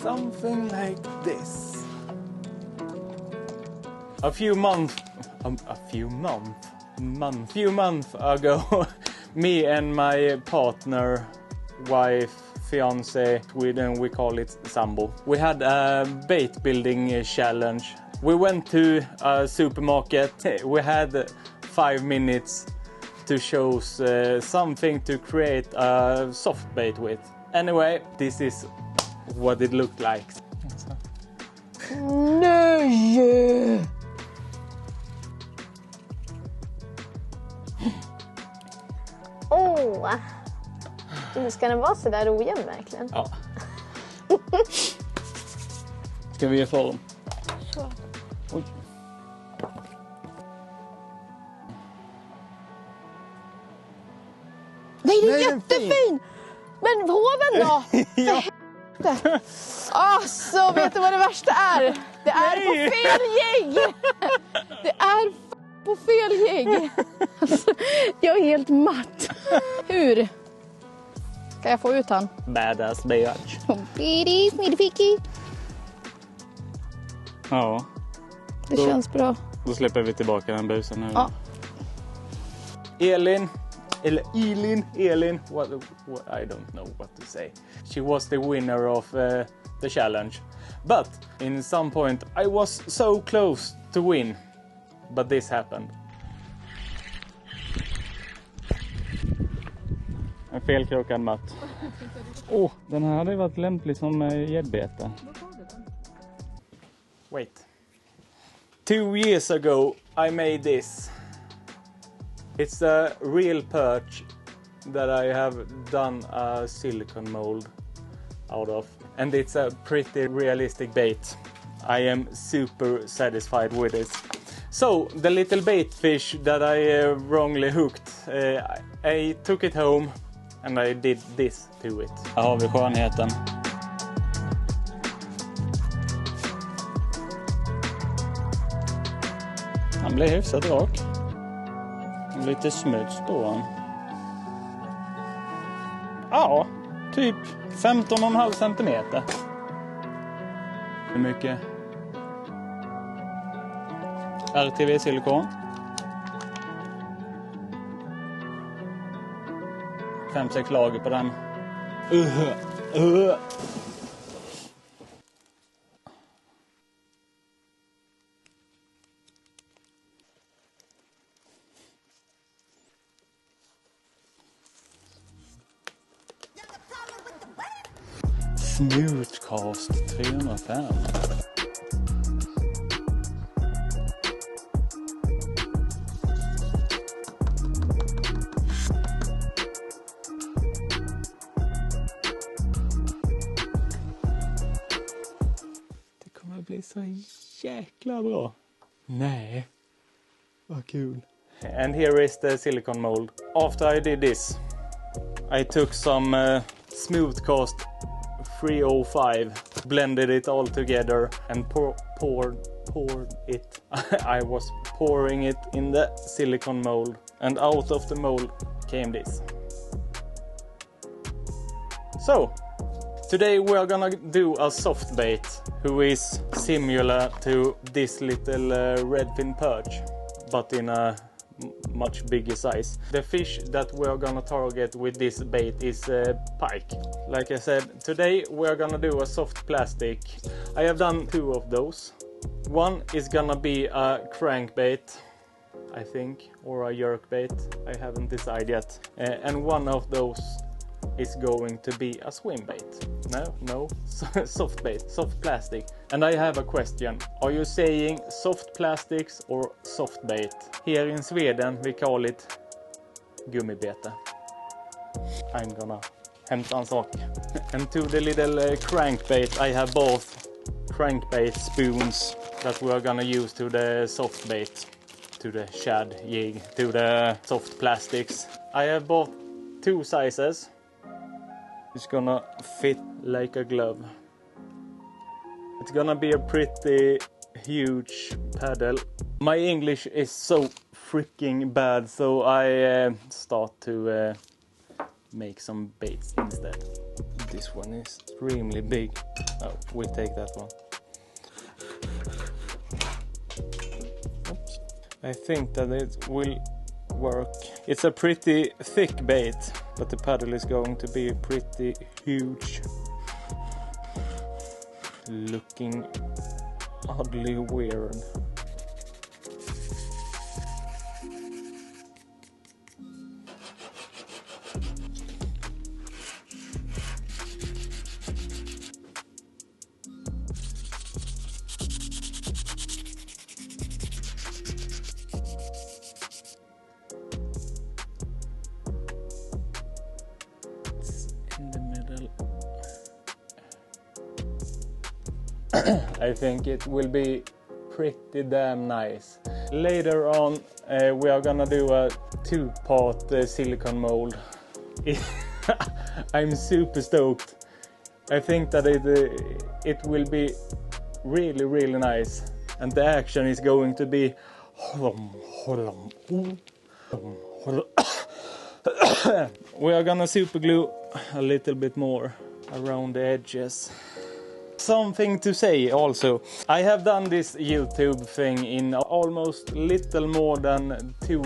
something like this. A few months ago, me and my partner, wife, fiance, Sweden, we call it Sambo. We had a bait building challenge. We went to a supermarket. We had 5 minutes to choose something to create a soft bait with. Anyway, this is what it looked like. Nej! Åh! Ska den vara så där ojämn verkligen? Ja. Ska vi ge form? Så. Oj. Nej, det är jättefin! Men hoven då? Ja. Alltså, vet du vad det värsta är? Det är på fel gäng! Det är på fel gäng! Alltså, jag är helt matt. Hur? Ska jag få ut han? Badass bitch. Midifiki. Ja. Det känns bra. Då släpper vi tillbaka den busen nu. Ja. Elin, what, I don't know what to say. She was the winner of the challenge. But in some point I was so close to win. But this happened. En felkrokad matt. Den här hade varit lämplig som gäddbete. Wait. 2 years ago I made this. It's a real perch that I have done a silicone mold out of. And it's a pretty realistic bait. I am super satisfied with it. So, the little bait fish that I wrongly hooked, I took it home and I did this to it. Här har vi skönheten. Han blir hyfsat rak. Lite smuts på han. Ja, typ 15,5 centimeter. Hur mycket? RTV silikon. 5-6 lager på den. Smoothcast 305. Det kommer bli så jäkla bra. Nej. Vad kul. And here is the silicone mold. After I did this, I took some Smoothcast 305, blended it all together and poured it. I was pouring it in the silicone mold, and out of the mold came this. So, today we are gonna do a soft bait who is similar to this little redfin perch, but in a much bigger size. The fish that we are gonna target with this bait is pike. Like I said, today we are gonna do a soft plastic. I have done 2 of those. One is gonna be a crankbait, I think, or a jerkbait. I haven't decided yet. And one of those is going to be a swim bait. No, soft bait, soft plastic. And I have a question. Are you saying soft plastics or soft bait? Here in Sweden we call it gummibete. I'm gonna hämta en sak. And to the little crankbait I have both crankbait spoons that we are gonna use to the soft bait, to the shad jig, to the soft plastics. I have bought 2 sizes. It's gonna fit like a glove. It's gonna be a pretty huge paddle. My English is so freaking bad, so I start to make some baits instead. This one is extremely big. Oh, we take that one. Oops. I think that it will work. It's a pretty thick bait, but the paddle is going to be pretty huge. Looking oddly weird. In the middle. I think it will be pretty damn nice. Later on we are gonna do a 2-part silicone mold. I'm super stoked. I think that it will be really nice, and the action is going to be we are gonna super glue a little bit more around the edges. Something to say also, I have done this YouTube thing in almost little more than 2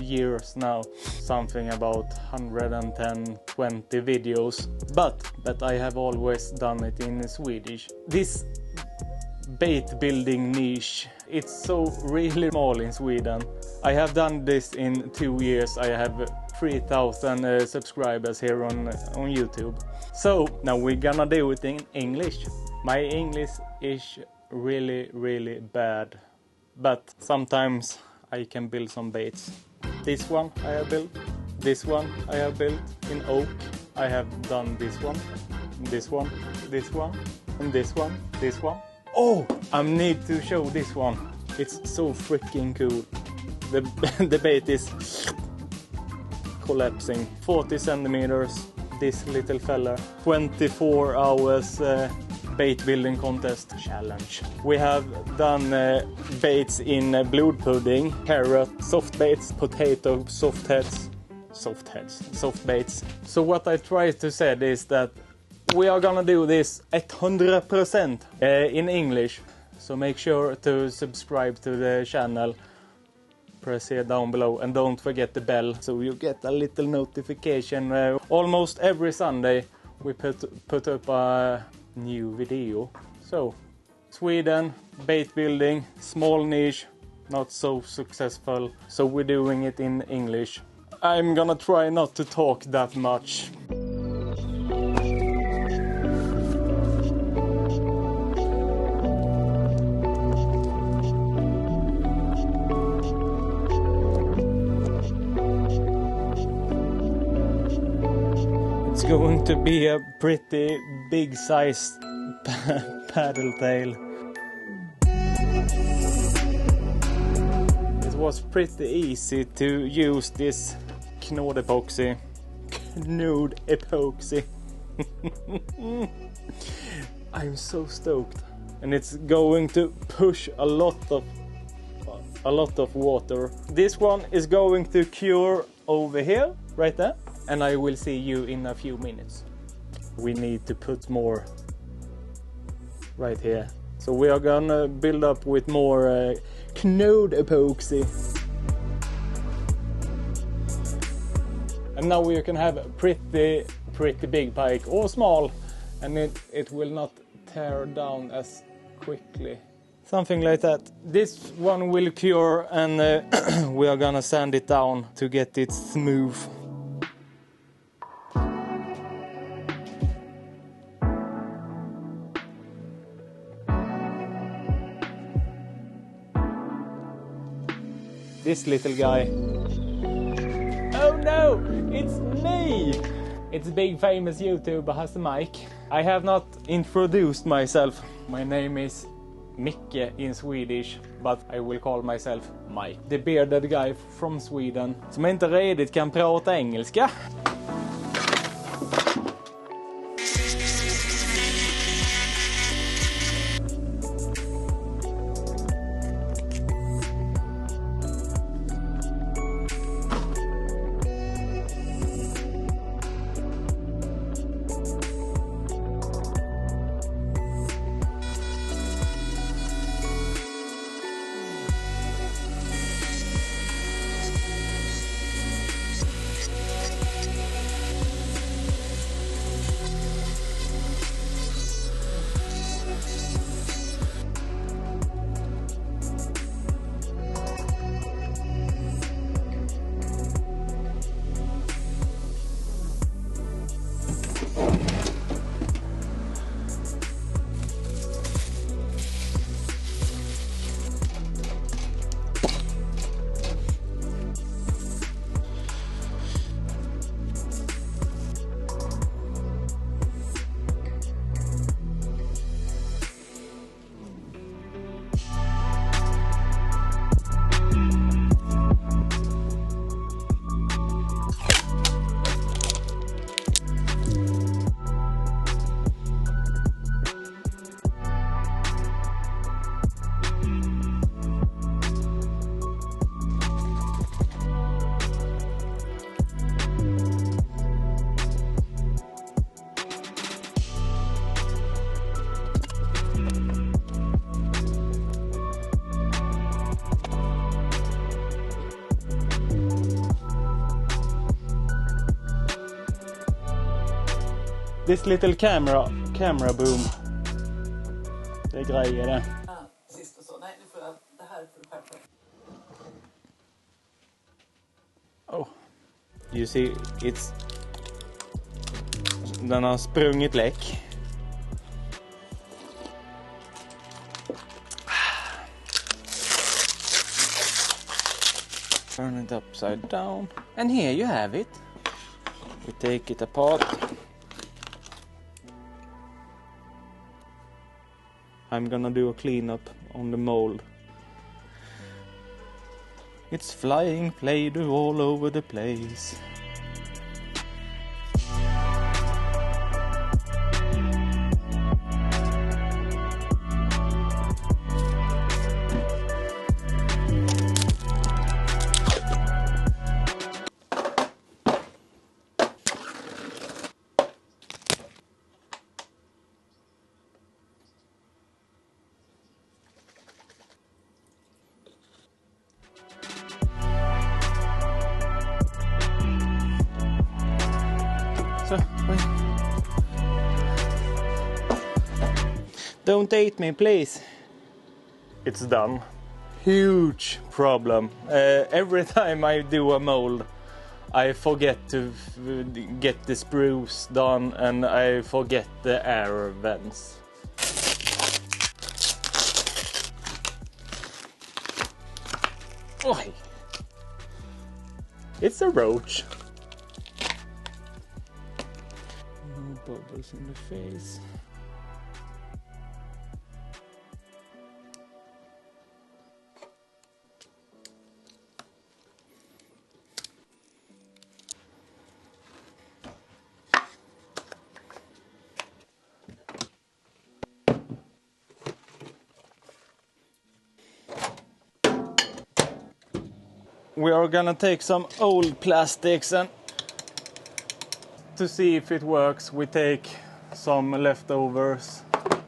years now. Something about 110-20 videos, but I have always done it in Swedish. This bait building niche, it's so really small in Sweden. I have done this in 2 years. I have 3,000 subscribers here on YouTube. So now we're gonna do it in English. My English is really bad, but sometimes I can build some baits. This one I have built, this one I have built in oak. I have done this one, this one, this one, and this one, this one. Oh, I need to show this one. It's so freaking cool. The bait is collapsing. 40 centimeters, this little fella. 24 hours bait building contest challenge. We have done baits in blood pudding, carrot, soft baits, potato, soft baits. So what I try to say is that we are gonna do this 100% in English. So make sure to subscribe to the channel. Press here down below and don't forget the bell so you get a little notification. Almost every Sunday we put up a new video. So Sweden, bait building, small niche, not so successful, so we're doing it in English. I'm gonna try not to talk that much. It's going to be a pretty big sized paddle tail. It was pretty easy to use this knod epoxy. I'm so stoked, and it's going to push a lot of water. This one is going to cure over here, right there. And I will see you in a few minutes. We need to put more right here. So we are gonna build up with more knod epoxy. And now we can have a pretty big pike, or small, and it will not tear down as quickly. Something like that. This one will cure, and we are gonna sand it down to get it smooth. This little guy. Oh no, it's me! It's big famous YouTuber has the mic. I have not introduced myself. My name is Micke in Swedish, but I will call myself Mike. The bearded guy from Sweden, som inte redigt kan prata engelska. This little camera boom. Det är grejer det. Sist och så. Nej, nu får jag det här för skärpa. Oh. You see, den har sprungit läck. Turn it upside down. And here you have it. We take it apart. I'm gonna do a cleanup on the mold. It's flying Play-Doh all over the place. So, wait. Don't hate me, please. It's done. Huge problem. Every time I do a mold, I forget to get the spruce done and I forget the air vents. Oi. It's a roach. Bubbles in the face. We are gonna take some old plastics and to see if it works, we take some leftovers,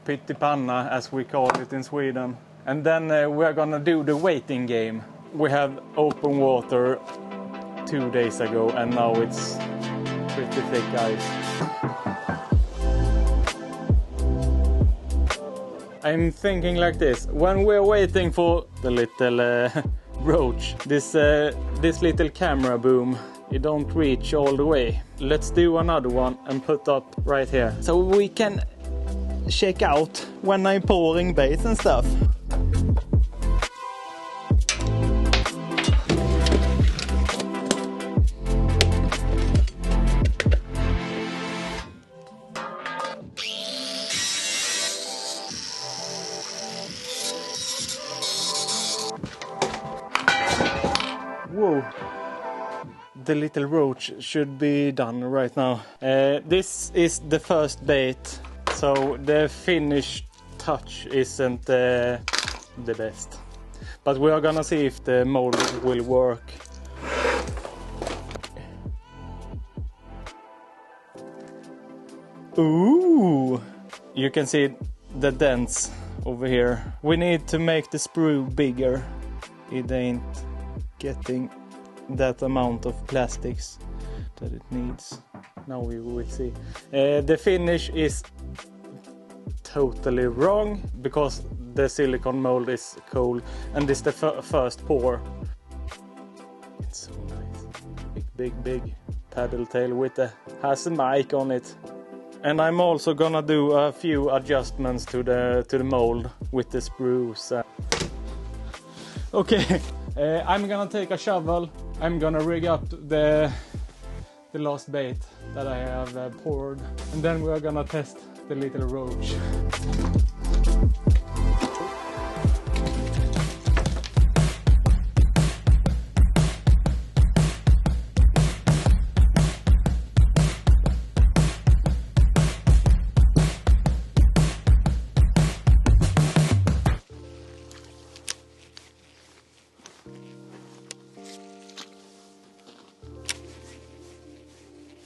pyttipanna as we call it in Sweden. And then we're gonna do the waiting game. We have open water 2 days ago and now it's pretty thick ice. I'm thinking like this, when we're waiting for the little roach, this little camera boom, it don't reach all the way. Let's do another one and put up right here. So we can check out when I'm pouring bait and stuff. Whoa. The little roach should be done right now. This is the first bait, so the finished touch isn't the best. But we are gonna see if the mold will work. Ooh! You can see the dents over here. We need to make the sprue bigger. It ain't getting that amount of plastics that it needs. Now we will see. The finish is totally wrong because the silicone mold is cold and this is the first pour. It's so nice. Big paddle tail with has a mic on it. And I'm also gonna do a few adjustments to the mold with the spruce. Okay, I'm gonna take a shovel. I'm gonna rig up the last bait that I have poured, and then we're gonna test the little roach.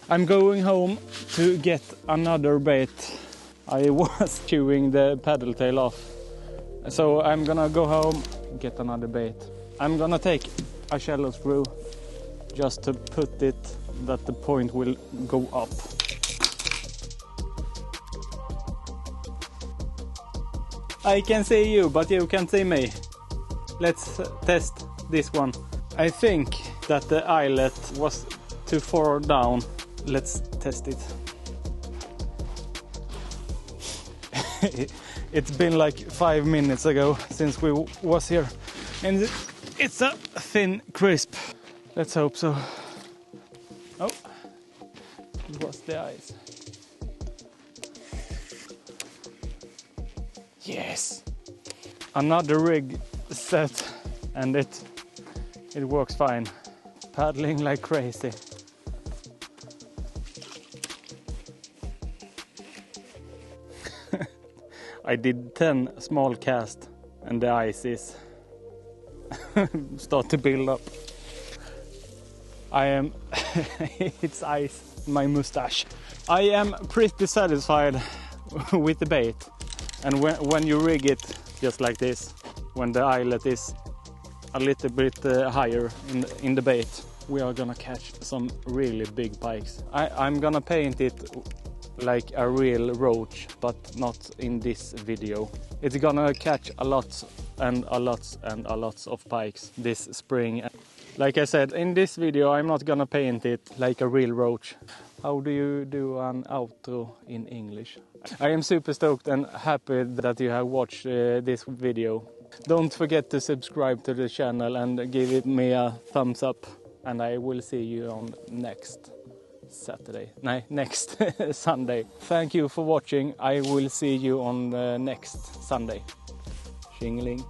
I'm going home to get another bait. I was chewing the paddle tail off. So I'm gonna go home, get another bait. I'm gonna take a shallow screw just to put it that the point will go up. I can see you, but you can't see me. Let's test this one. I think that the eyelet was too far down. Let's test it. It's been like 5 minutes ago since we was here, and it's a thin crisp. Let's hope so. Oh, it was the eyes. Yes, another rig set, and it works fine. Paddling like crazy. I did 10 small casts and the ice is start to build up. I am it's ice in my mustache. I am pretty satisfied with the bait, and when you rig it just like this, when the eyelet is a little bit higher in the bait, we are gonna catch some really big pikes. I'm gonna paint it like a real roach, but not in this video. It's gonna catch a lot of pikes this spring. Like I said, in this video I'm not gonna paint it like a real roach. How do you do an outro in English? I am super stoked and happy that you have watched this video. Don't forget to subscribe to the channel and give me a thumbs up, and I will see you on next Sunday. Thank you for watching. I will see you on next Sunday. Tjingeling.